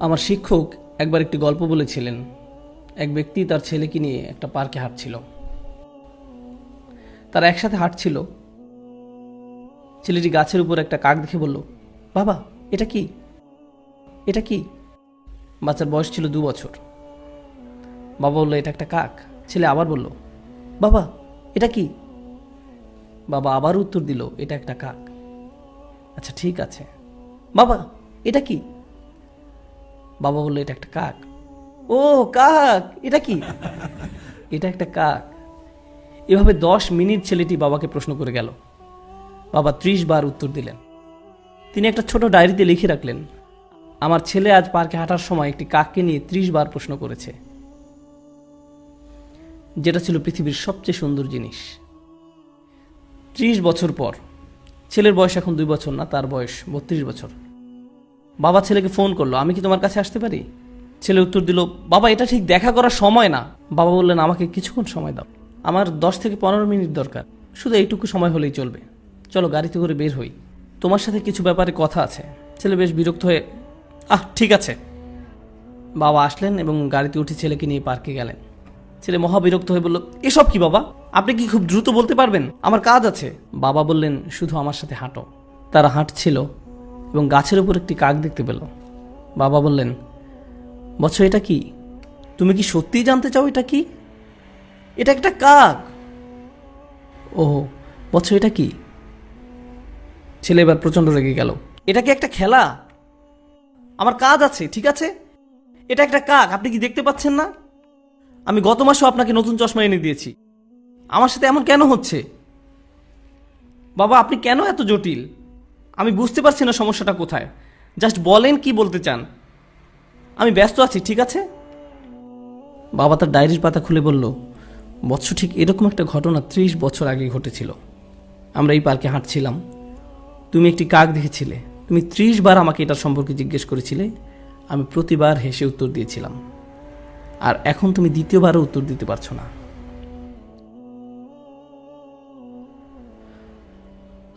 আমার শিক্ষক একবার একটি গল্প বলেছিলেন। এক ব্যক্তি তার ছেলেকে নিয়ে একটা পার্কে হাঁটছিল। তারা একসাথে হাঁটছিল। ছেলেটি গাছের উপর একটা কাক দেখে বলল, বাবা এটা কি, এটা কি? বাচ্চার বয়স ছিল 2 বছর। বাবা বলল, এটা একটা কাক। ছেলে আবার বলল, বাবা এটা কি? বাবা আবার উত্তর দিল, এটা একটা কাক। আচ্ছা ঠিক আছে, বাবা এটা কি? বাবা বলল, এটা একটা কাক। ও কাক, এটা কি? এটা একটা কাক। এভাবে 10 মিনিট ছেলেটি বাবাকে প্রশ্ন করে গেল। বাবা 30 বার উত্তর দিলেন। তিনি একটা ছোট ডায়েরিতে লিখে রাখলেন, আমার ছেলে আজ পার্কে হাঁটার সময় একটি কাককে নিয়ে 30 বার প্রশ্ন করেছে, যেটা ছিল পৃথিবীর সবচেয়ে সুন্দর জিনিস। 30 বছর পর, ছেলের বয়স এখন 2 বছর না, তার বয়স 32 বছর। বাবা ছেলেকে ফোন করলো, আমি কি তোমার কাছে আসতে পারি? ছেলে উত্তর দিল, বাবা এটা ঠিক দেখা করার সময় না। বাবা বললেন, আমাকে কিছুক্ষণ সময় দাও, আমার 10 থেকে 15 মিনিট দরকার, শুধু এইটুকু সময় হলেই চলবে। চলো গাড়িতে করে বের হই, তোমার সাথে কিছু ব্যাপারে কথা আছে। ছেলে বেশ বিরক্ত হয়ে, ঠিক আছে। বাবা আসলেন এবং গাড়িতে উঠে ছেলেকে নিয়ে পার্কে গেলেন। ছেলে মহা বিরক্ত হয়ে বলল, এসব কি বাবা, আপনি কি খুব দ্রুত বলতে পারবেন? আমার কাজ আছে। বাবা বললেন, শুধু আমার সাথে হাঁটো। তারা হাঁটছিল এবং গাছের উপর একটি কাক দেখতে পেল। বাবা বললেন, বৎস এটা কি? তুমি কি সত্যিই জানতে চাও এটা কি? এটা একটা কাক। ও বৎস এটা কি? ছেলে এবার প্রচন্ড রেগে গেল। এটা কি একটা খেলা? আমার কাজ আছে, ঠিক আছে? এটা একটা কাক, আপনি কি দেখতে পাচ্ছেন না? আমি গত মাসেও আপনাকে নতুন চশমা এনে দিয়েছি, আমার সাথে এমন কেন হচ্ছে? বাবা আপনি কেন এত জটিল? আমি বুঝতে পারছি না সমস্যাটা কোথায়। জাস্ট বলেন কি বলতে চান। আমি ব্যস্ত আছি, ঠিক আছে? বাবা তার ডায়েরির পাতা খুলে বলল, বৎস ঠিক এরকম একটা ঘটনা 30 বছর আগে ঘটেছিল। আমরা এই পার্কে হাঁটছিলাম, তুমি একটি কাক দেখেছিলে। তুমি 30 বার আমাকে এটার সম্পর্কে জিজ্ঞেস করেছিলে, আমি প্রতিবার হেসে উত্তর দিয়েছিলাম। আর এখন তুমি দ্বিতীয়বারও উত্তর দিতে পারছো না।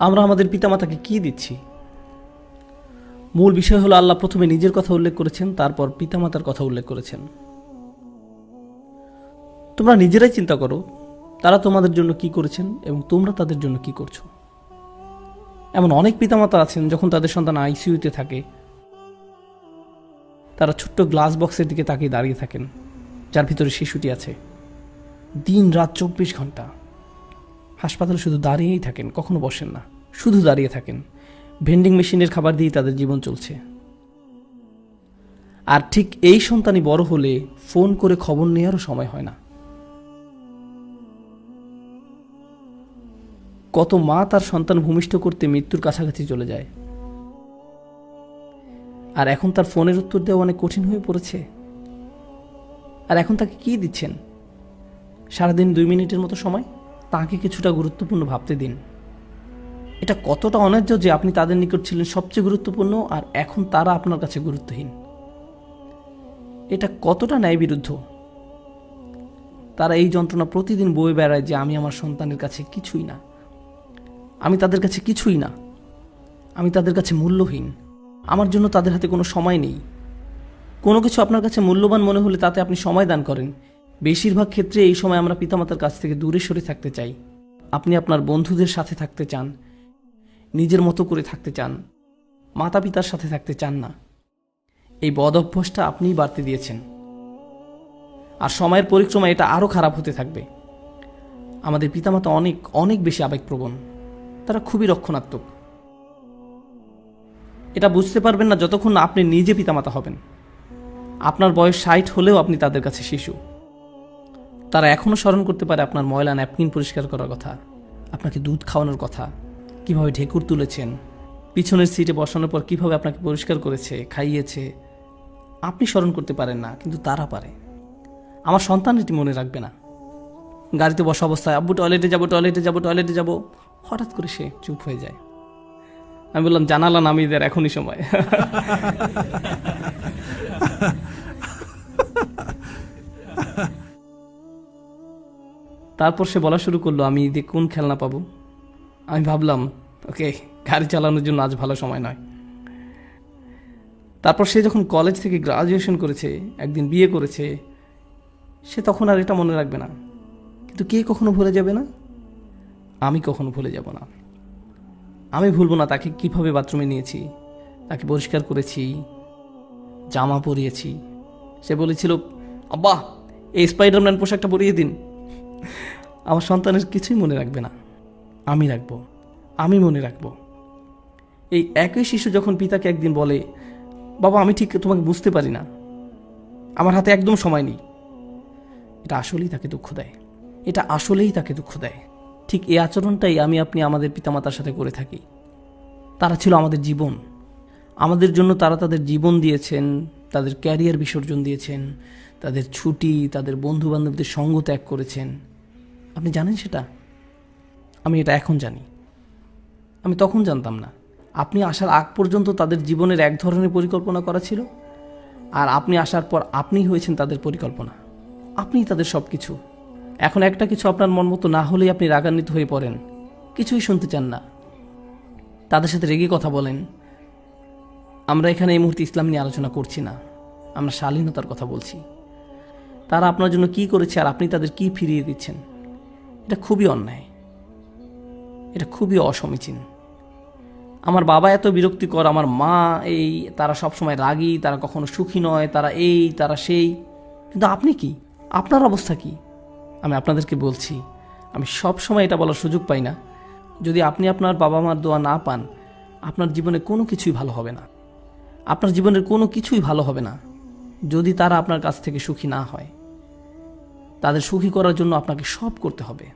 আমরা আমাদের পিতামাতাকে কি দিচ্ছি? মূল বিষয় হলো, আল্লাহ প্রথমে নিজের কথা উল্লেখ করেছেন, তারপর পিতামাতার কথা উল্লেখ করেছেন। তোমরা নিজেরাই চিন্তা করো, তারা তোমাদের জন্য কি করেছেন এবং তোমরা তাদের জন্য কি করছো। এমন অনেক পিতামাতা আছেন, যখন তাদের সন্তান আইসিইউতে থাকে, তারা ছোট্ট গ্লাস বক্সের দিকে তাকিয়ে দাঁড়িয়ে থাকেন, যার ভিতরে শিশুটি আছে। দিন রাত 24 ঘন্টা হাসপাতালে শুধু দাঁড়িয়েই থাকেন, কখনো বসেন না, শুধু দাঁড়িয়ে থাকেন। ভেন্ডিং মেশিনের খাবার দিয়েই তাদের জীবন চলছে। আর ঠিক এই সন্তানই বড় হলে ফোন করে খবর নেওয়ারও সময় হয় না। কত মা তার সন্তান ভূমিষ্ঠ করতে মৃত্যুর কাছাকাছি চলে যায়, আর এখন তার ফোনের উত্তর দেওয়া অনেক কঠিন হয়ে পড়েছে। আর এখন তাকে কি দিচ্ছেন? সারাদিন 2 মিনিটের মতো সময়। তাকে কিছুটা গুরুত্বপূর্ণ ভাবতে দিন। এটা কতটা অন্যায্য যে আপনি তাদের নিকট ছিলেন সবচেয়ে গুরুত্বপূর্ণ, আর এখন তারা আপনার কাছে গুরুত্বহীন। এটা কতটা ন্যায় বিরুদ্ধ। তারা এই যন্ত্রণা প্রতিদিন বয়ে বেড়ায় যে আমি আমার সন্তানের কাছে কিছুই না, আমি তাদের কাছে কিছুই না, আমি তাদের কাছে মূল্যহীন, আমার জন্য তাদের হাতে কোনো সময় নেই। কোনো কিছু আপনার কাছে মূল্যবান মনে হলে তাতে আপনি সময় দান করেন। বেশিরভাগ ক্ষেত্রে এই সময় আমরা পিতামাতার কাছ থেকে দূরে সরে থাকতে চাই। আপনি আপনার বন্ধুদের সাথে থাকতে চান, নিজের মতো করে থাকতে চান, মাতা পিতার সাথে থাকতে চান না। এই বদ অভ্যাসটা আপনিই বাড়তে দিয়েছেন, আর সময়ের পরিক্রমায় এটা আরও খারাপ হতে থাকবে। আমাদের পিতামাতা অনেক অনেক বেশি আবেগপ্রবণ, তারা খুবই রক্ষণাত্মক। এটা বুঝতে পারবেন না যতক্ষণ না আপনি নিজে পিতামাতা হবেন। আপনার বয়স 60 হলেও আপনি তাদের কাছে শিশু। তারা এখনও স্মরণ করতে পারে আপনার ময়লা ন্যাপকিন পরিষ্কার করার কথা, আপনাকে দুধ খাওয়ানোর কথা, কিভাবে ঢেকুর তুলেছেন, পিছনের সিটে বসানোর পর কিভাবে আপনাকে পরিষ্কার করেছে, খাইয়েছে। আপনি স্মরণ করতে পারেন না, কিন্তু তারা পারে। আমার সন্তান এটি মনে রাখবে না। গাড়িতে বসা অবস্থায় আব্বু টয়লেটে যাবো, টয়লেটে যাবো, টয়লেটে যাবো, হঠাৎ করে সে চুপ হয়ে যায়। আমি বললাম, জানালা নামিয়ে দেয়, এখনই সময়। তারপর সে বলা শুরু করলো, আমি ঈদে কোন খেলনা পাবো। আমি ভাবলাম, ওকে, গাড়ি চালানোর জন্য আজ ভালো সময় নয়। তারপর সে যখন কলেজ থেকে গ্রাজুয়েশন করেছে, একদিন বিয়ে করেছে, সে তখন আর এটা মনে রাখবে না। কিন্তু কে কখনো ভুলে যাবে না? আমি কখনো ভুলে যাব না। আমি ভুলবো না তাকে কিভাবে বাথরুমে নিয়েছি, তাকে পরিষ্কার করেছি, জামা পরিয়েছি। সে বলেছিল, আব্বা এই স্পাইডারম্যান পোশাকটা পরিয়ে দিন। আমার সন্তানের কিছুই মনে রাখবে না, আমি রাখবো, আমি মনে রাখবো। এই একই শিশু যখন পিতাকে একদিন বলে, বাবা আমি ঠিক তোমাকে বুঝতে পারি না, আমার হাতে একদম সময় নেই, এটা আসলেই তাকে দুঃখ দেয়, এটা আসলেই তাকে দুঃখ দেয়। ঠিক এই আচরণটাই আমি আপনি আমাদের পিতামাতার সাথে করে থাকি। তারা ছিল আমাদের জীবন, আমাদের জন্য তারা তাদের জীবন দিয়েছেন, তাদের ক্যারিয়ার বিসর্জন দিয়েছেন, তাদের ছুটি, তাদের বন্ধু বান্ধবদের সঙ্গ ত্যাগ করেছেন। আপনি জানেন সেটা? আমি এটা এখন জানি, আমি তখন জানতাম না। আপনি আসার আগ পর্যন্ত তাদের জীবনের এক ধরনের পরিকল্পনা করা ছিল, আর আপনি আসার পর আপনিই হয়েছেন তাদের পরিকল্পনা, আপনিই তাদের সব কিছু। এখন একটা কিছু আপনার মন মতো না হলেই আপনি রাগান্বিত হয়ে পড়েন, কিছুই শুনতে চান না, তাদের সাথে রেগে কথা বলেন। আমরা এখানে এই মুহূর্তে ইসলাম নিয়ে আলোচনা করছি না, আমরা শালীনতার কথা বলছি। তারা আপনার জন্য কি করেছে আর আপনি তাদের কি ফিরিয়ে দিচ্ছেন, এটা খুবই অন্যায়, এটা খুবই অসমীচীন। আমার বাবা এত বিরক্তিকর, আমার মা এই, তারা সবসময় রাগী, তারা কখনো সুখী নয়, তারা এই তারা সেই। কিন্তু আপনি কি, আপনার অবস্থা কি? আমি আপনাদেরকে বলছি, আমি সব সময় এটা বলার সুযোগ পাই না, যদি আপনি আপনার বাবা মার দোয়া না পান, আপনার জীবনে কোনো কিছুই ভালো হবে না। আপনার জীবনের কোনো কিছুই ভালো হবে না যদি তারা আপনার কাছ থেকে সুখী না হয়। তাদের সুখী করার জন্য আপনাকে সব করতে হবে।